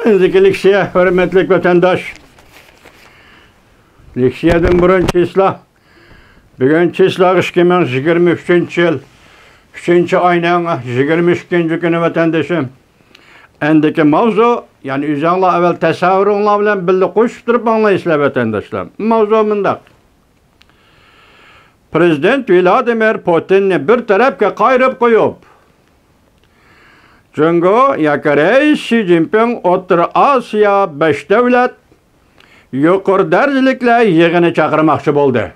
Zikilikşiye, hürmetlik vatandaş. Likşiyeden burun çisla. Bugün çisla 2023 yıl. 3. ayının 22. günü vatandaşım. Endeki mavzu, yani üzerine evvel tasavvurunla bilen birlikte koşturup anlayışla vatandaşlar. Mavzu mındak. Prezident Vladimir Putin'ni bir tarafga qayırıp koyup, Cungo yakare Xi Jinping O'rta Osiyo 5 davlat yuqori darajaliklar yig'ini chaqirmoqchi bo'ldi.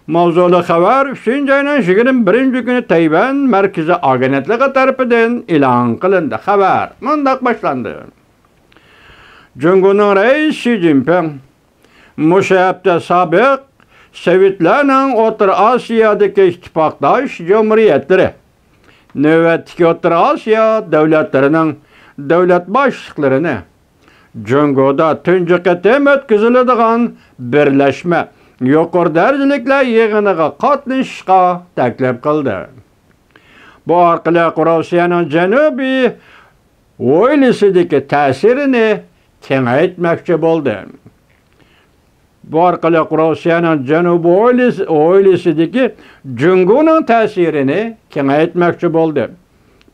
Mavzuli xabar 3. ayning 21 kuni Tayvan Markaziy agentligi tarafidan e'lon qilindi. Xabar mundaq boshlandi. Jungoning raisi Xi Jinping mushabda sobiq Sovetlarning O'rta Osiyodagi ittifoqdosh jamhuriyatlari navbatdagi O'rta Osiyo davlatlarining davlat boshliqlarini Jungoda tunji qatam o'tkaziladigan birlashma yuqori darajaliklar yig'iniga qatnashishga taklif qildi. Bu orqali Rossiyaning janubiy o'ylisidagi ta'sirini kengaytmoqchi bo'ldi. Bu orqali Rossiyaning janubiy o'ylisidagi Jungoning ta'sirini kengaytmoqchi bo'ldi.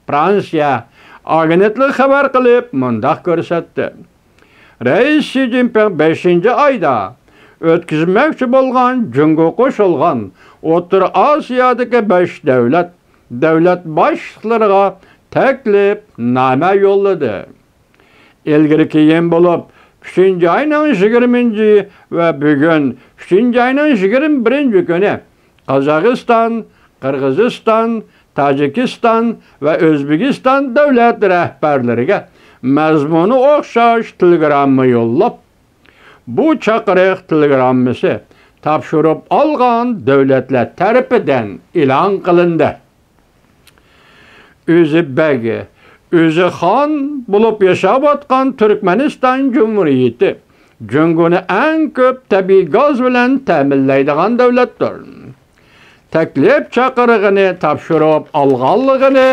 Fransiya agentligi xabar qilib, mundaq ko'rsatdi. Rais Xi Jinping 5-oyda o'tkazmoqchi bo'lgan Jungo qo'shilgan O'rta Osiyodagi 5 davlat boshliqlariga taklifnoma yo'lladi. Ilgari keyin bo'lib 3. ayning 20 va bugun 3. ayning 21 kuni Qozog'iston, Qirg'iziston, Tojikiston va O'zbekiston davlat rahbarlariga mazmuni o'xshash telegramma yo'llab, bu chaqiriq telegrammasi topshirib olgan davlatlar tarafidan e'lon qilindi. O'zi bagi, o'zi xon bo'lib yashab o'tgan Turkmaniston Jumhuriyati Jungoni eng ko'p tabiiy gaz bilan ta'minlaydigan davlatdir. Taklif chaqirig'ini topshirib olganligini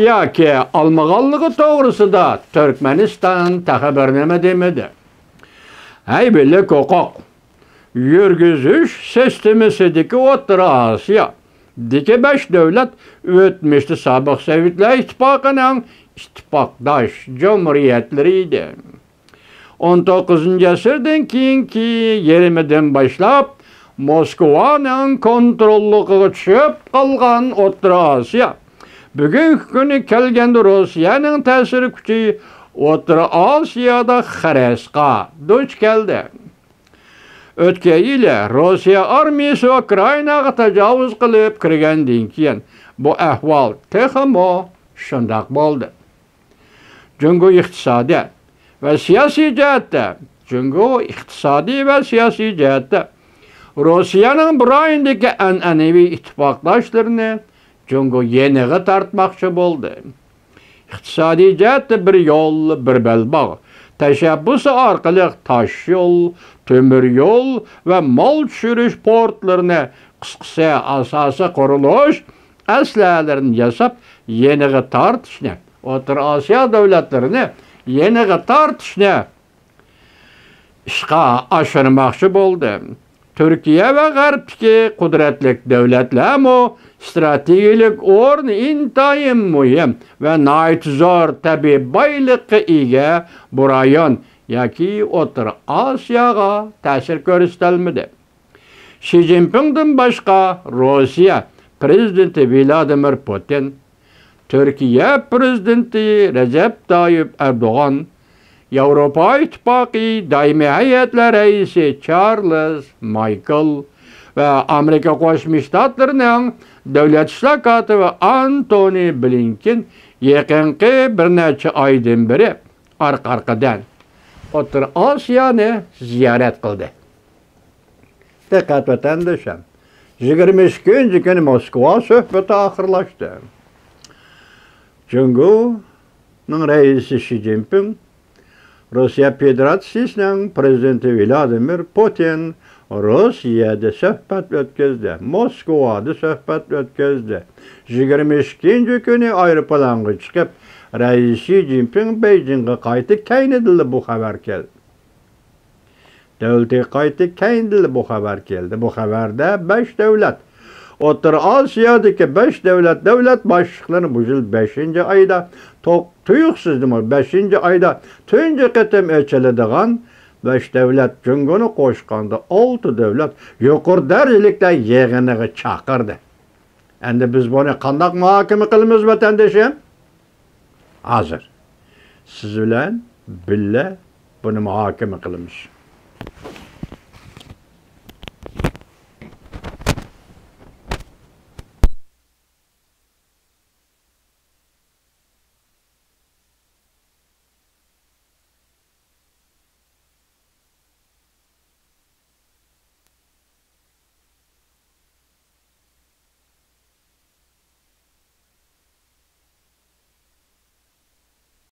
yoki olmaganligi to'g'risida Turkmaniston xabar nima demadi. Birlik huquq yurgizish sistemasidagi O'rta Osiyodagi 5 davlat o'tmishda sobiq Sovetlar ittifoqining ittifoqdosh jamhuriyatlari edi. 19-asrdan keyingi yarimidan boshlab Moskvaning kontrolligiga tushib qolgan O'rta Osiyo bugungi kuni kelganda Rossiyaning ta'sir kuchi O'rta Osiyoda xarasqa duch keldi. O'tgan yili Rossiya armiyasi Ukrainaga tajovuz qilib kirgandan keyin bu ahvol texmo shundoq bo'ldi. Jungo iqtisodiy va siyosiy jihatda Rossiyaning Brayndagi an'anaviy ittifoqdoshlarini Jungo yeniga tortmoqchi bo'ldi. İqtisodiy jihatda bir yo'l, bir belbog' tashabbusi orqali tosh yo'l, temir yo'l va mol tushirish portlarini, qisqasi asosiy qurilish aslahalarini yasab, yeniga tortishni, O'rta Osiyo davlatlarini yeniga tortishni ishga oshirmoqchi bo'ldi. Turkiya va G'arbdagi qudratli davlatlarmi strategik o'rni intayin muhim va nihoyat zo'r tabiiy boylikqa ega bu rayon yoki O'rta Osiyoga ta'sir ko'rsatilmadi. Xi Jinpingdan boshqa Rossiya prezidenti Vladimir Putin, Turkiya prezidenti Recep Tayyip Erdo'g'an, Yevropa İttifaqı daimiy hay'atlar raisi Charles Michael va Amerika Qo'shma Shtatlarining davlat ishlar kotibi Antony Blinken yaqinqi bir necha oydan beri orqa-orqadan O'rta Osiyoni ziyorat qildi. Diqqat vatandoshim, 22 kuni Moskva suhbati oxirlashdi. Jungoning raisi Xi Jinping Rossiya Federatsiyasining prezidenti Vladimir Putin Rossiyada suhbat o'tkazdi. Moskvada suhbat o'tkazdi. 22 kuni aeroplanga chiqib Reis Xi Jinping Beijing'e qaytı keyin edildi bu haber geldi. Devleti qaytı keyin edildi bu haber geldi. Bu haberde 5 devlet. Otur Asya'daki 5 devlet başlıklarını bu yıl 5. ayda tuyuksuzdu 5. ayda tüyünce ketem eçelediğin 5 devlet cüngünü koşkandı. 6 devlet yukarı derecelikte yeğenini çakırdı. Endi biz bunu kandak muhakeme kılımız vatandaşım? Hazır. Siz bilen bille bunu muhakeme kılımız.